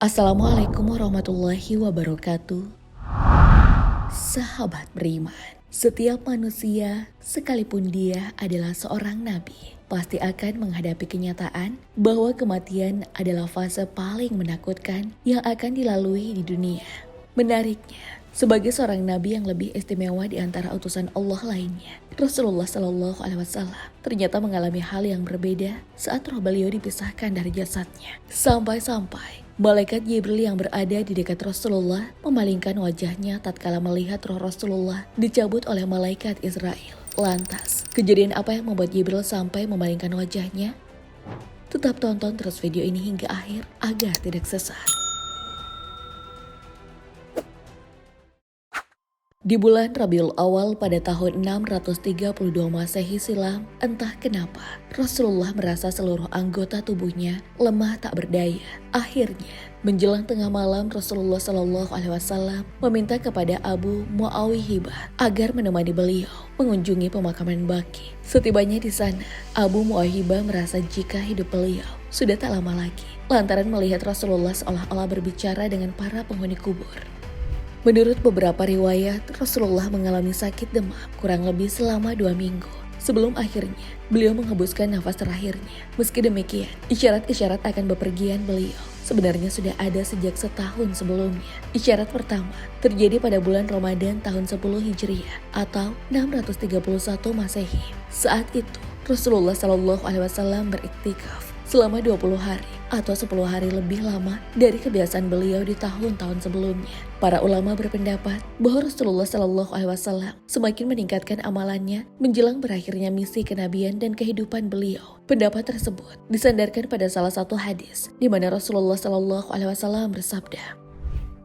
Assalamualaikum warahmatullahi wabarakatuh. Sahabat beriman, setiap manusia, sekalipun dia adalah seorang nabi, pasti akan menghadapi kenyataan bahwa kematian adalah fase paling menakutkan yang akan dilalui di dunia. Menariknya, sebagai seorang nabi yang lebih istimewa di antara utusan Allah lainnya, Rasulullah Shallallahu Alaihi Wasallam ternyata mengalami hal yang berbeda saat roh beliau dipisahkan dari jasadnya. Sampai-sampai malaikat Jibril yang berada di dekat Rasulullah memalingkan wajahnya tatkala melihat roh Rasulullah dicabut oleh malaikat Israel. Lantas, kejadian apa yang membuat Jibril sampai memalingkan wajahnya? Tetap tonton terus video ini hingga akhir agar tidak sesat. Di bulan Rabiul Awal pada tahun 632 Masehi silam, entah kenapa Rasulullah merasa seluruh anggota tubuhnya lemah tak berdaya. Akhirnya, menjelang tengah malam Rasulullah Shallallahu Alaihi Wasallam meminta kepada Abu Muawiyah agar menemani beliau mengunjungi pemakaman Baqi. Setibanya di sana, Abu Muawiyah merasa jika hidup beliau sudah tak lama lagi, lantaran melihat Rasulullah seolah-olah berbicara dengan para penghuni kubur. Menurut beberapa riwayat, Rasulullah mengalami sakit demam kurang lebih selama 2 minggu. Sebelum akhirnya, beliau menghembuskan nafas terakhirnya. Meski demikian, isyarat-isyarat akan bepergian beliau sebenarnya sudah ada sejak setahun sebelumnya. Isyarat pertama terjadi pada bulan Ramadan tahun 10 Hijriah atau 631 Masehi. Saat itu, Rasulullah Shallallahu Alaihi Wasallam beriktikaf selama 20 hari atau 10 hari lebih lama dari kebiasaan beliau di tahun-tahun sebelumnya. Para ulama berpendapat bahwa Rasulullah Shallallahu Alaihi Wasallam semakin meningkatkan amalannya menjelang berakhirnya misi kenabian dan kehidupan beliau. Pendapat tersebut disandarkan pada salah satu hadis di mana Rasulullah Shallallahu Alaihi Wasallam bersabda,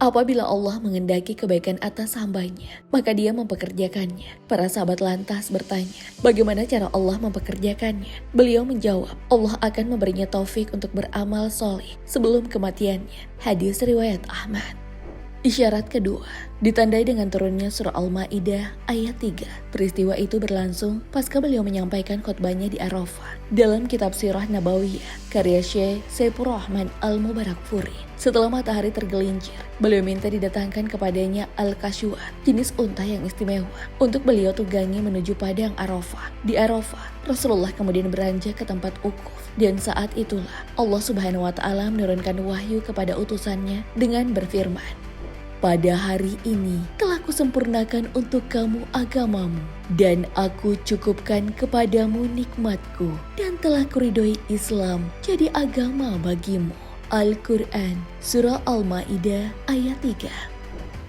"Apabila Allah mengendaki kebaikan atas hambanya, maka dia mempekerjakannya." Para sahabat lantas bertanya, bagaimana cara Allah mempekerjakannya? Beliau menjawab, Allah akan memberinya taufik untuk beramal soleh sebelum kematiannya. Hadis riwayat Ahmad. Isyarat kedua ditandai dengan turunnya surah Al-Maidah ayat 3. Peristiwa itu berlangsung pasca beliau menyampaikan khutbahnya di Arafah dalam kitab Sirah Nabawiyah karya Syekh Saifur Rahman Al-Mubarakfuri. Setelah matahari tergelincir, beliau minta didatangkan kepadanya Al-Kashwa, jenis unta yang istimewa, untuk beliau tunggangi menuju padang Arafah. Di Arafah, Rasulullah kemudian beranjak ke tempat ukuf, dan saat itulah Allah Subhanahu wa Ta'ala menurunkan wahyu kepada utusannya dengan berfirman, "Pada hari ini telah kusempurnakan untuk kamu agamamu, dan aku cukupkan kepadamu nikmatku, dan telah kuridhoi Islam jadi agama bagimu." Al-Quran, Surah Al-Maidah ayat 3.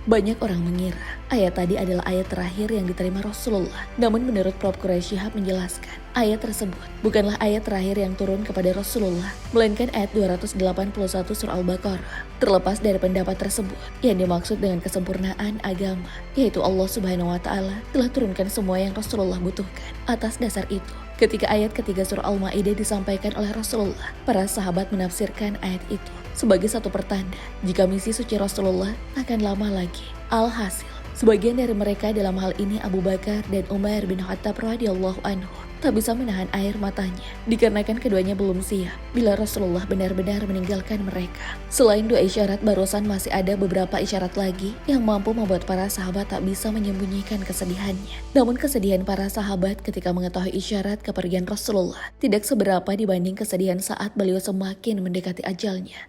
Banyak orang mengira ayat tadi adalah ayat terakhir yang diterima Rasulullah. Namun menurut Prof. Quraisy Shihab menjelaskan, ayat tersebut bukanlah ayat terakhir yang turun kepada Rasulullah, melainkan ayat 281 surah Al-Baqarah. Terlepas dari pendapat tersebut, yang dimaksud dengan kesempurnaan agama, yaitu Allah Subhanahu wa Ta'ala telah turunkan semua yang Rasulullah butuhkan. Atas dasar itu, ketika ayat ketiga surah Al-Maidah disampaikan oleh Rasulullah, para sahabat menafsirkan ayat itu sebagai satu pertanda jika misi suci Rasulullah akan lama lagi. Alhasil, sebagian dari mereka, dalam hal ini Abu Bakar dan Umar bin Khattab radhiyallahu anhu, tak bisa menahan air matanya dikarenakan keduanya belum siap bila Rasulullah benar-benar meninggalkan mereka. Selain dua isyarat barusan, masih ada beberapa isyarat lagi yang mampu membuat para sahabat tak bisa menyembunyikan kesedihannya. Namun kesedihan para sahabat ketika mengetahui isyarat kepergian Rasulullah tidak seberapa dibanding kesedihan saat beliau semakin mendekati ajalnya.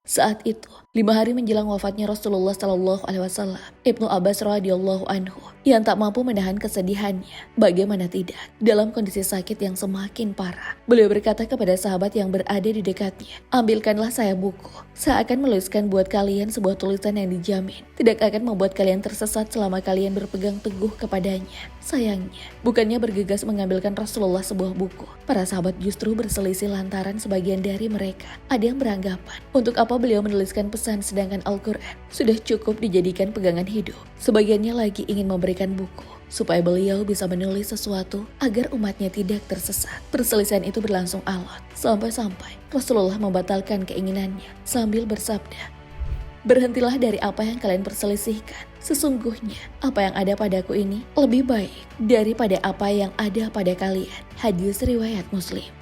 Saat itu, 5 hari menjelang wafatnya Rasulullah Shallallahu Alaihi Wasallam, Ibnu Abbas radhiyallahu anhu yang tak mampu menahan kesedihannya, bagaimana tidak, dalam kondisi sakit yang semakin parah, beliau berkata kepada sahabat yang berada di dekatnya, "Ambilkanlah saya buku. Saya akan menuliskan buat kalian sebuah tulisan yang dijamin tidak akan membuat kalian tersesat selama kalian berpegang teguh kepadanya." Sayangnya, bukannya bergegas mengambilkan Rasulullah sebuah buku, para sahabat justru berselisih lantaran sebagian dari mereka ada yang beranggapan untuk apa beliau menuliskan pesan sedangkan Al-Quran sudah cukup dijadikan pegangan hidup. Sebagiannya lagi ingin memberikan buku supaya beliau bisa menulis sesuatu agar umatnya tidak tersesat. Perselisihan itu berlangsung alot sampai-sampai Rasulullah membatalkan keinginannya sambil bersabda, "Berhentilah dari apa yang kalian perselisihkan. Sesungguhnya apa yang ada padaku ini lebih baik daripada apa yang ada pada kalian." Hadis riwayat Muslim.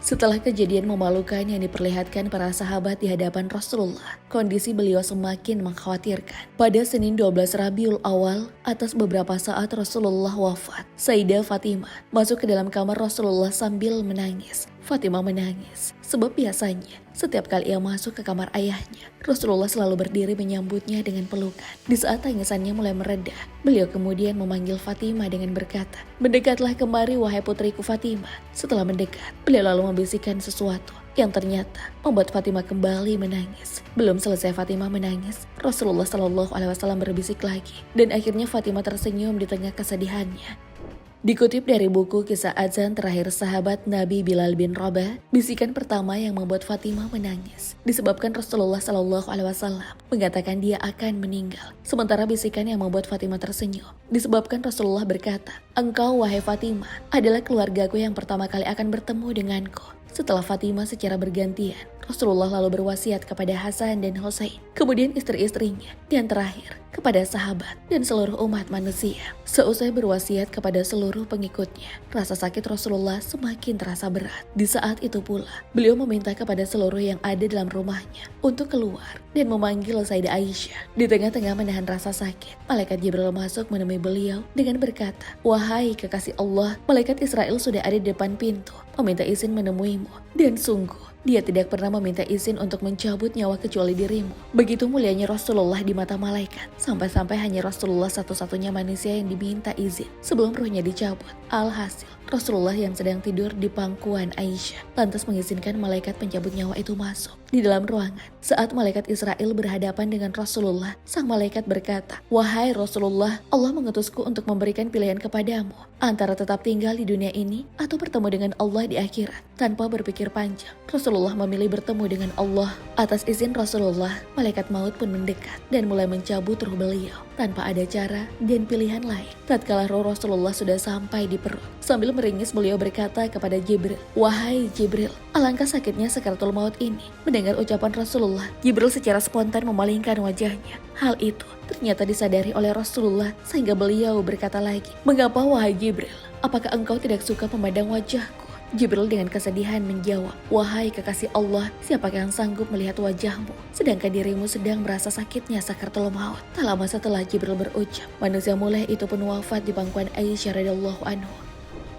Setelah kejadian memalukan yang diperlihatkan para sahabat di hadapan Rasulullah, kondisi beliau semakin mengkhawatirkan. Pada Senin 12 Rabiul Awal, atas beberapa saat Rasulullah wafat, Sayyidah Fatimah masuk ke dalam kamar Rasulullah sambil menangis. Fatimah menangis, sebab biasanya setiap kali ia masuk ke kamar ayahnya, Rasulullah selalu berdiri menyambutnya dengan pelukan. Di saat tangisannya mulai mereda, beliau kemudian memanggil Fatimah dengan berkata, "Mendekatlah kemari wahai putriku Fatimah." Setelah mendekat, beliau lalu membisikkan sesuatu yang ternyata membuat Fatimah kembali menangis. Belum selesai Fatimah menangis, Rasulullah Shallallahu Alaihi Wasallam berbisik lagi, dan akhirnya Fatimah tersenyum di tengah kesedihannya. Dikutip dari buku Kisah Azan Terakhir Sahabat Nabi Bilal bin Rabah, bisikan pertama yang membuat Fatimah menangis disebabkan Rasulullah Shallallahu Alaihi Wasallam mengatakan dia akan meninggal. Sementara bisikan yang membuat Fatimah tersenyum disebabkan Rasulullah berkata, "Engkau wahai Fatimah adalah keluargaku yang pertama kali akan bertemu denganku." Setelah Fatimah secara bergantian, Rasulullah lalu berwasiat kepada Hasan dan Husain, kemudian istri-istrinya, dan terakhir kepada sahabat dan seluruh umat manusia. Seusai berwasiat kepada seluruh pengikutnya, rasa sakit Rasulullah semakin terasa berat. Di saat itu pula, beliau meminta kepada seluruh yang ada dalam rumahnya untuk keluar dan memanggil Sayyidah Aisyah. Di tengah-tengah menahan rasa sakit, malaikat Jibril masuk menemui beliau dengan berkata, "Wahai kekasih Allah, malaikat Israel sudah ada di depan pintu, meminta izin menemuimu, dan sungguh dia tidak pernah meminta izin untuk mencabut nyawa kecuali dirimu." Begitu mulianya Rasulullah di mata malaikat, sampai-sampai hanya Rasulullah satu-satunya manusia yang diminta izin sebelum ruhnya dicabut. Alhasil, Rasulullah yang sedang tidur di pangkuan Aisyah lantas mengizinkan malaikat pencabut nyawa itu masuk di dalam ruangan. Saat malaikat Israel berhadapan dengan Rasulullah, sang malaikat berkata, "Wahai Rasulullah, Allah mengutusku untuk memberikan pilihan kepadamu antara tetap tinggal di dunia ini atau bertemu dengan Allah di akhirat." Tanpa berpikir panjang, Rasulullah memilih bertemu dengan Allah. Atas izin Rasulullah, malaikat maut pun mendekat dan mulai mencabut ruh beliau tanpa ada cara dan pilihan lain. Tatkala roh Rasulullah sudah sampai di perut, sambil meringis beliau berkata kepada Jibril, "Wahai Jibril, alangkah sakitnya sakaratul maut ini." Mendengar ucapan Rasulullah, Jibril secara spontan memalingkan wajahnya. Hal itu ternyata disadari oleh Rasulullah sehingga beliau berkata lagi, "Mengapa wahai Jibril? Apakah engkau tidak suka memandang wajahku?" Jibril dengan kesedihan menjawab, "Wahai kekasih Allah, siapakah yang sanggup melihat wajahmu sedangkan dirimu sedang merasa sakitnya sakaratul maut?" Tak lama setelah Jibril berucap, manusia mulai itu pun wafat di pangkuan Aisyah radhiyallahu anhu.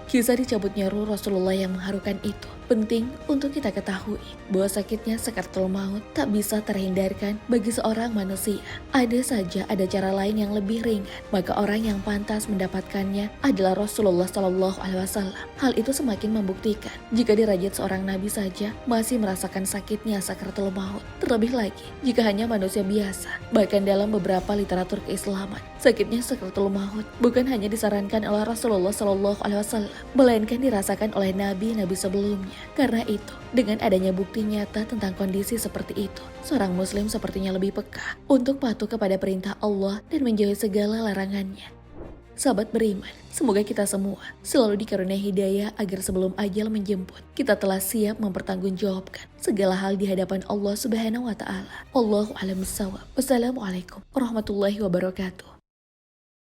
Kisah dicabutnya ruh Rasulullah yang mengharukan itu penting untuk kita ketahui bahwa sakitnya sakaratul maut tak bisa terhindarkan bagi seorang manusia. Ada saja ada cara lain yang lebih ringan, maka orang yang pantas mendapatkannya adalah Rasulullah Shallallahu Alaihi Wasallam. Hal itu semakin membuktikan jika dirajat seorang nabi saja masih merasakan sakitnya sakaratul maut. Terlebih lagi jika hanya manusia biasa. Bahkan dalam beberapa literatur keislaman, sakitnya sakaratul maut bukan hanya disarankan oleh Rasulullah Shallallahu Alaihi Wasallam, melainkan dirasakan oleh nabi-nabi sebelumnya. Karena itu, dengan adanya bukti nyata tentang kondisi seperti itu, seorang muslim sepertinya lebih peka untuk patuh kepada perintah Allah dan menjauhi segala larangannya. Sahabat beriman, semoga kita semua selalu dikaruniai hidayah agar sebelum ajal menjemput, kita telah siap mempertanggungjawabkan segala hal di hadapan Allah Subhanahu wa Ta'ala. Wallahu a'lam bishawab. Wassalamualaikum warahmatullahi wabarakatuh.